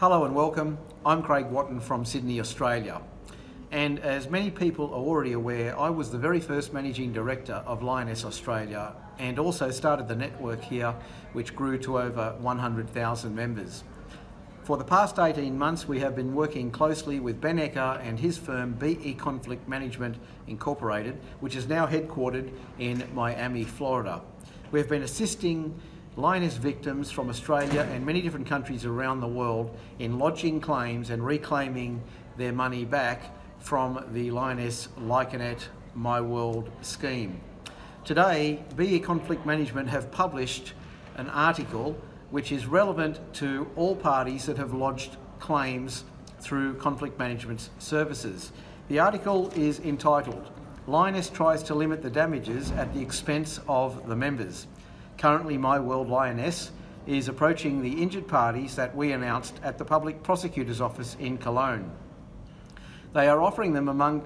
Hello and welcome. I'm Craig Watton from Sydney, Australia. And as many people are already aware, I was the very first Managing Director of Lyoness Australia and also started the network here, which grew to over 100,000 members. For the past 18 months, we have been working closely with Ben Ecker and his firm BE Conflikt Management Inc, which is now headquartered in Miami, Florida. We have been assisting Lyoness victims from Australia and many different countries around the world in lodging claims and reclaiming their money back from the Lyoness Lyoness My World scheme. Today, BE Conflikt Management have published an article which is relevant to all parties that have lodged claims through conflict management services. The article is entitled, "Lyoness tries to limit the damages at the expense of the members." Currently, My World Lyoness is approaching the injured parties that we announced at the Public Prosecutor's Office in Cologne. They are offering them, among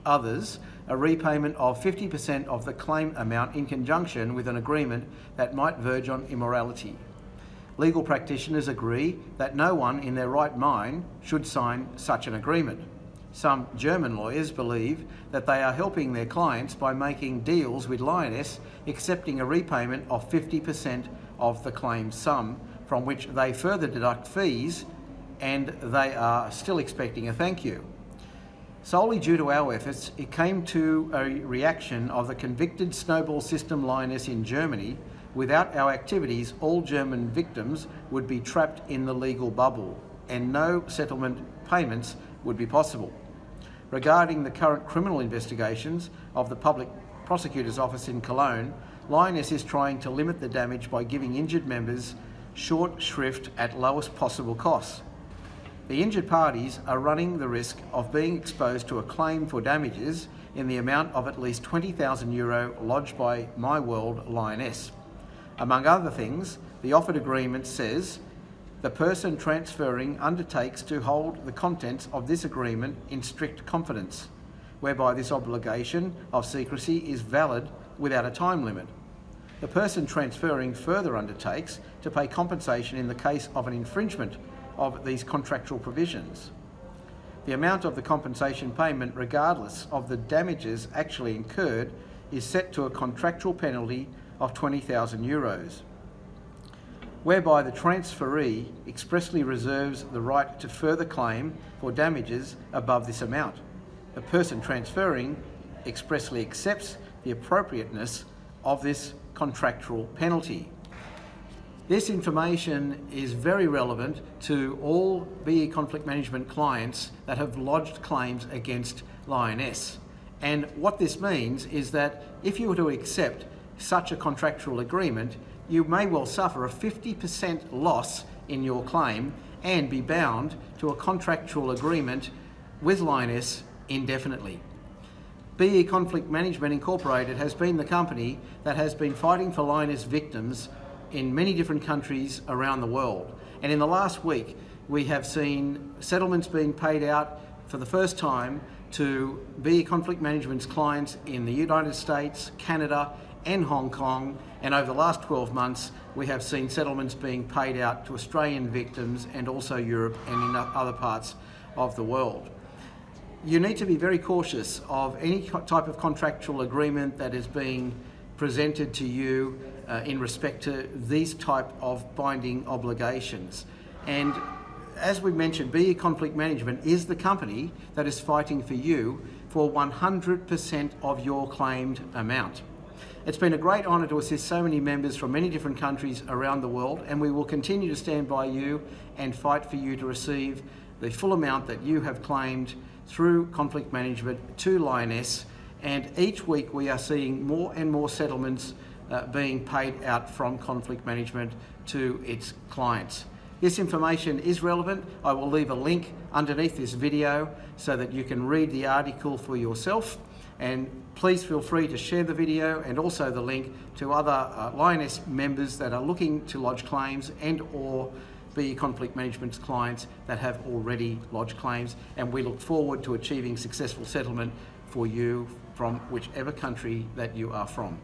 others, a repayment of 50% of the claim amount in conjunction with an agreement that might verge on immorality. Legal practitioners agree that no one in their right mind should sign such an agreement. Some German lawyers believe that they are helping their clients by making deals with Lyoness, accepting a repayment of 50% of the claim sum, from which they further deduct fees, and they are still expecting a thank you. Solely due to our efforts, it came to a reaction of the convicted snowball system Lyoness in Germany. Without our activities, all German victims would be trapped in the legal bubble and no settlement payments would be possible. Regarding the current criminal investigations of the Public Prosecutor's Office in Cologne, Lyoness is trying to limit the damage by giving injured members short shrift at lowest possible costs. The injured parties are running the risk of being exposed to a claim for damages in the amount of at least €20,000 lodged by My World Lyoness. Among other things, the offered agreement says the person transferring undertakes to hold the contents of this agreement in strict confidence, whereby this obligation of secrecy is valid without a time limit. The person transferring further undertakes to pay compensation in the case of an infringement of these contractual provisions. The amount of the compensation payment, regardless of the damages actually incurred, is set to a contractual penalty of €20,000. Whereby the transferee expressly reserves the right to further claim for damages above this amount. The person transferring expressly accepts the appropriateness of this contractual penalty. This information is very relevant to all BE Conflikt Management clients that have lodged claims against Lyoness. And what this means is that if you were to accept such a contractual agreement, you may well suffer a 50% loss in your claim and be bound to a contractual agreement with Lyoness indefinitely. BE Conflikt Management Inc has been the company that has been fighting for Lyoness victims in many different countries around the world. And in the last week, we have seen settlements being paid out for the first time to BE Conflikt Management's clients in the United States, Canada, and Hong Kong, and over the last 12 months we have seen settlements being paid out to Australian victims and also Europe and in other parts of the world. You need to be very cautious of any type of contractual agreement that is being presented to you in respect to these type of binding obligations. And as we mentioned, BE Conflikt Management is the company that is fighting for you for 100% of your claimed amount. It's been a great honour to assist so many members from many different countries around the world, and we will continue to stand by you and fight for you to receive the full amount that you have claimed through conflict management to Lyoness. And each week we are seeing more and more settlements being paid out from conflict management to its clients. This information is relevant. I will leave a link underneath this video so that you can read the article for yourself. And please feel free to share the video and also the link to other Lyoness members that are looking to lodge claims and or BE Conflikt Management's clients that have already lodged claims. And we look forward to achieving successful settlement for you from whichever country that you are from.